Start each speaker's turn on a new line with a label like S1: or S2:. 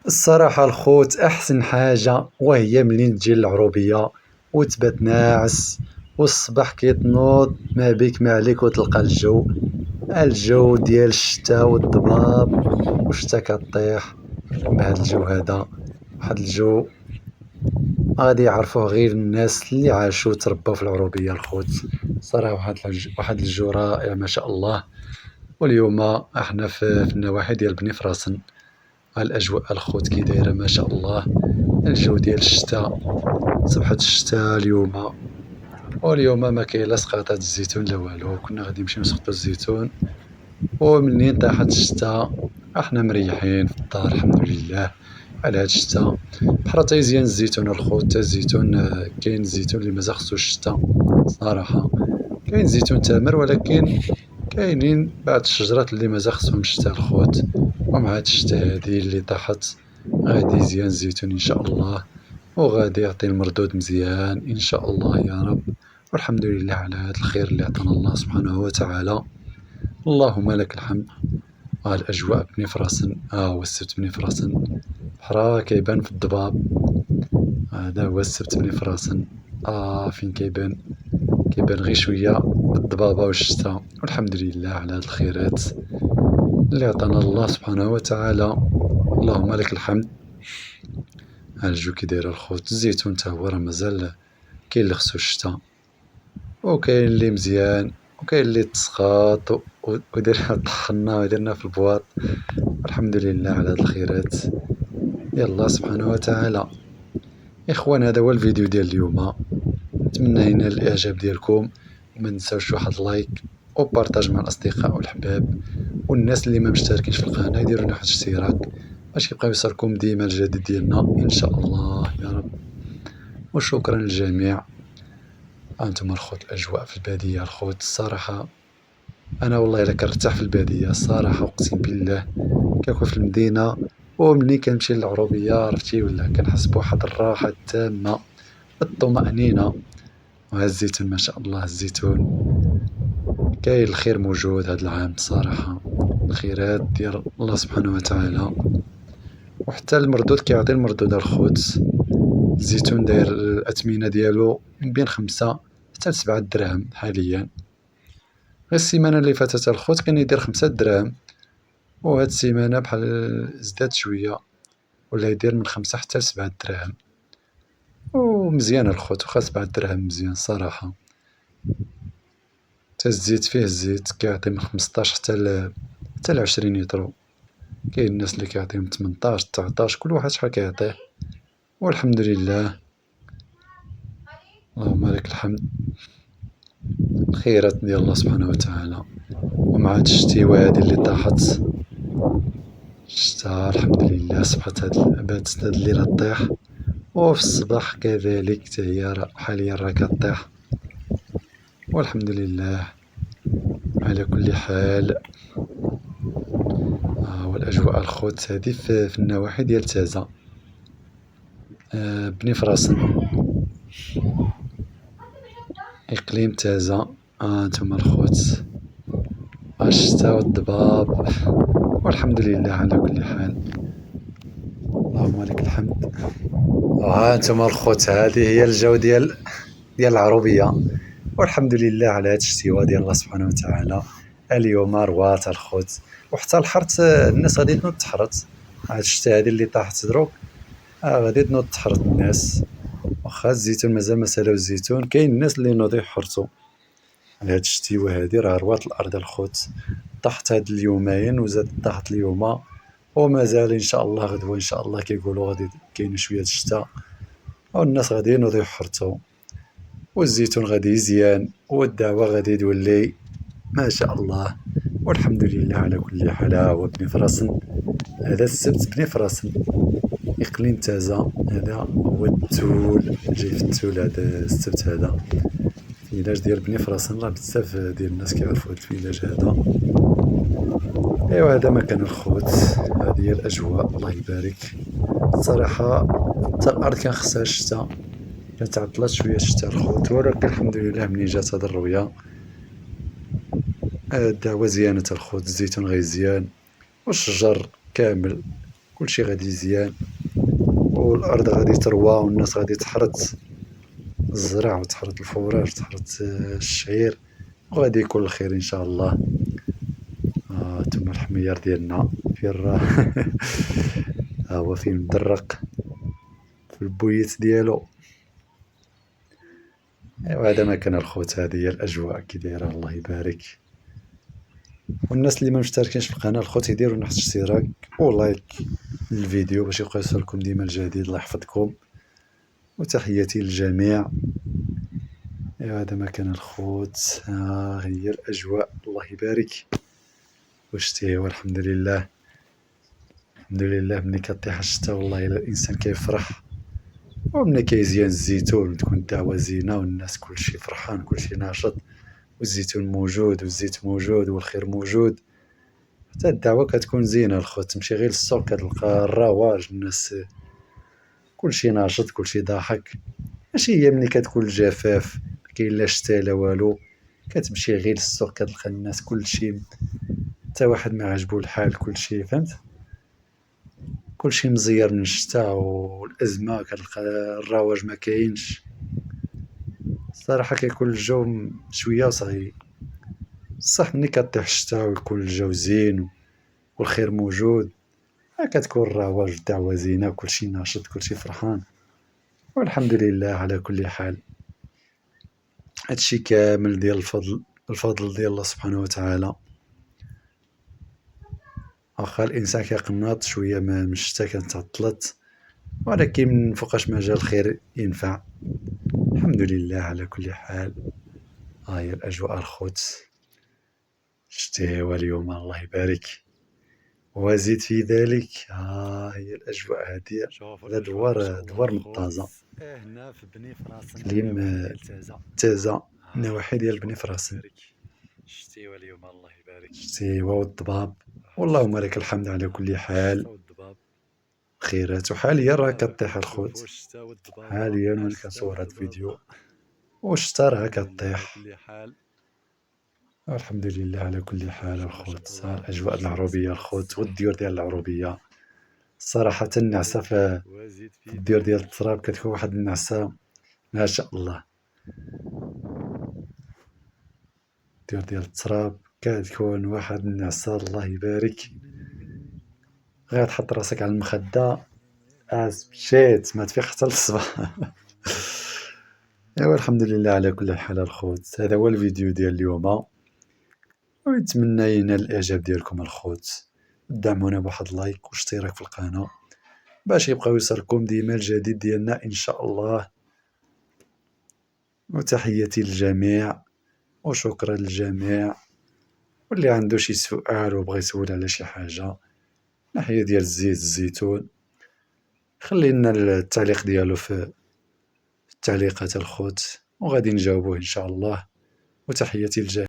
S1: الصراحة الخوت أحسن حاجة وهي منين تجي العروبية وتبات ناعس والصباح كيتنوض ما بيك ما عليك وتلقى الجو ديال الشتا والضباب والشتا كطيح بهاد الجو هذا. واحد الجو غادي يعرفوه غير الناس اللي عاشوا تربوا في العروبية الخوت. صراحة واحد الجو رائع ما شاء الله. واليوم احنا في النواحي ديال بني فراسن. الأجواء الخوت كي دايرة ما شاء الله. الجو ديال الشتا، صبحة الشتا اليوم. واليوم ما كاين لا سقاطات الزيتون لا والو، كنا غادي نمشيو نسقطو الزيتون ومنين طاحت الشتا احنا مريحين في الدار الحمد لله على هاد الشتا. بحال تيزيان الزيتون الخوت، تا الزيتون كاين الزيتون اللي مازال خصو الشتا صراحة، كاين زيتون تامر ولكن كاينين بعض الشجرات اللي مازال خصهم الشتا الخوت. ومع هاد الشتا هادي اللي طاحت غادي يزيان الزيتون ان شاء الله، وغادي يعطي المردود مزيان ان شاء الله يا رب. والحمد لله على هذا الخير اللي عطانا الله سبحانه وتعالى. اللهم لك الحمد. الاجواء بني فراسن، هو السبت بني فراسن بحرا كيبان في الضباب. هذا هو السبت بني فراسن. فين كيبان غير شويه الضبابه والشتا. والحمد لله على هاد الخيرات اللي عطانا الله سبحانه وتعالى. اللهم لك الحمد. ها الجو كي داير الخوت، الزيتون تا هو راه مازال كاين اللي خصو الشتا وكاين اللي مزيان وكاين اللي تسقاط ودرنا طحنا ودرنا في البواط. الحمد لله على هاد الخيرات ديال الله سبحانه وتعالى. اخوان هذا هو الفيديو ديال اليوم، نتمنى ينال الاعجاب ديالكم وما نساوش واحد لايك وبارطاج مع الاصدقاء والحباب، والناس اللي ما مشتركينش في القناه يديروا لنا واحد الاشتراك باش يبقاو يوصلكم ديما الجديد ديالنا ان شاء الله يا رب. وشكرا للجميع. انتم الخوت الاجواء في الباديه الخوت الصراحه انا والله الا كنرتاح في الباديه الصراحه اقسم بالله. كنكون في المدينه ومني كنمشي للعروبيه عرفتي ولا كنحس بواحد الراحه التامه، الطمأنينة. وها الزيتون ما شاء الله، الزيتون كاين الخير موجود هذا العام الصراحة، الخيرات ديال الله سبحانه وتعالى. وحتى المردود كيعطي المردود الخوت. الزيتون داير الأثمنة ديالو من بين 5 حتى ل7 دراهم حاليا. غير السيمانة اللي فاتت الخوت كان يدير 5 دراهم، وهاد السيمانة بحال زداد شوية ولا يدير من 5 حتى ل7 دراهم. ومزيان الخوت، وخا 7 دراهم مزيان صراحة. تا الزيت فيه الزيت كيعطي من 15 حتى ل 20 يطرو. كاين الناس اللي كيعطيهم 18 19 كل واحد شحال كيعطيه. والحمد لله. اللهم لك الحمد. الخيرات ديال الله سبحانه وتعالى. ومع هاد الشتيوة هادي اللي طاحت الشتا الحمد لله صبحت باتت هاد الليلة طيح، وفي الصباح كذلك حتى هي حاليا راه كطيح. والحمد لله على كل حال. والأجواء الخوت هادي في النواحي ديال تازة، بني فراسن، إقليم تازة. نتوما الخوت الشتا والضباب. والحمد لله على كل حال. اللهم لك الحمد. وها نتوما الخوت هذه هي الجو ديال العروبية. والحمد لله على هاد الشتيوة ديال الله سبحانه وتعالى. اليوم روات الخوت، وحتى الحرت الناس غادي تنوض تحرت. هاد الشتا هادي اللي طاحت دروك غادي تنوض تحرت الناس. واخا الزيتون مازال ما سالاو الزيتون، كاين الناس اللي نوضوا يحرتوا على هاد الشتيوة هادي. راه روات الأرض الخوت، طاحت هاد اليومين وزاد طاحت اليوم ومازال ان شاء الله غدوة ان شاء الله كيقولوا غادي كاين شوية الشتا والناس غادي ينوضوا يحرتوا، والزيتون غادي يزيان والدعوة غادي تولي ما شاء الله. والحمد لله على كل حال. هو بني فراسن، هذا السبت بني فراسن إقليم تازة. هذا هو التول، جاي في التول هذا السبت هذا. الفيلاج ديال بني فراسن راه بزاف ديال الناس كيعرفوا هاد الفيلاج هذا. ايوا هذا مكان الخوت، هذه هي الأجواء الله يبارك. الصراحة حتى الأرض كان خصها الشتا، كانت عطلات شوية الشتا الخوت، ولكن الحمد لله منين جات هاد الروية الدعوة زيانة الخوت. الزيتون غيزيان والشجر كامل كلشي غادي مزيان، والأرض غادي تروى، والناس غادي تحرث الزرع وتحرث الفراج وتحرث الشعير، وغادي يكون الخير إن شاء الله. تما الحمير ديالنا فين راه ها هو فين مدرق في البويت ديالو. ايوا هذا ما كان الخوت، هذه هي الاجواء كي دايره. الله يبارك. والناس اللي ما مشتركينش في القناه الخوت يديروا لنا اشتراك ولايك للفيديو باش يوصلكم ديما الجديد. الله يحفظكم وتحياتي للجميع. ايوا هذا ما كان الخوت، ها هي الاجواء. الله يبارك. وشتي والحمد لله. الحمد لله ملي كطيح الشتا والله الا الانسان كيفرح، وملي كيزيان الزيتون تكون الدعوه زينه والناس كلشي فرحان كلشي ناشط، والزيتون موجود والزيت موجود والخير موجود، حتى الدعوه كتكون زينه الخوت. تمشي غير للسوق كتلقى الرواج، الناس كلشي ناشط كلشي ضاحك. ماشي هي ملي كتكون الجفاف مكاين لا شتا لا والو، كتمشي غير للسوق كتلقى الناس كلشي حتى واحد ما عجبو الحال، كلشي فهمت، كلشي مزير من الشتا والازمه، كتلقى الرواج ما كاينش. الصراحه كيكون الجو شويه صعيب، بصح ملي كطيح الشتا ويكون الجو زين والخير موجود، كتكون الرواج والدعوه زينه وكلشي ناشط كلشي فرحان. والحمد لله على كل حال. هادشي كامل ديال الفضل ديال الله سبحانه وتعالى. واخا الانسان كيقنط شويه من الشتا كتعطلت، ولكن من فوقاش ما جا الخير ينفع. الحمد لله على كل حال. ها هي الاجواء الخوت. شتي هو اليوم الله يبارك. وزيد في ذلك ها هي الاجواء هاديه. هذا دوار مطازه
S2: هنا في بني فراسن،
S1: اقليم تازه، النواحي ديال بني فراسن.
S2: شتي واليوم الله يبارك.
S1: شتي والضباب. واللهم لك الحمد على كل حال.
S2: والضباب
S1: خيرات. وحاليا راه كطيح الخوت،
S2: والشتا والضباب
S1: حاليا وانا كنصور هاد الفيديو والشتا راه كطيح.
S2: كل حال.
S1: الحمد لله على كل حال الخوت. الاجواء العروبيه الخوت والديور ديال العروبيه صراحه النعسه في الديور ديال التراب كتكون واحد النعسه ما شاء الله. الديور ديال التراب كتكون واحد النعسه الله يبارك. غير تحط راسك على المخده مشيت ما تفيق حتى للصباح. ايوا الحمد لله على كل حال الخوت. هذا هو الفيديو ديال اليوم، ونتمنى ينال الاعجاب ديالكم الخوت. دعمونا بواحد لايك واشتراك في القناه باش يبقاو يوصلكم ديما الجديد ديالنا ان شاء الله. وتحياتي للجميع وشكرا للجميع. واللي عنده شي سؤال وبغى يسول على شي حاجه ناحيه ديال الزيت الزيتون، خلي لنا التعليق ديالو في التعليقات الخوت وغادي نجاوبوه ان شاء الله. وتحياتي للجميع.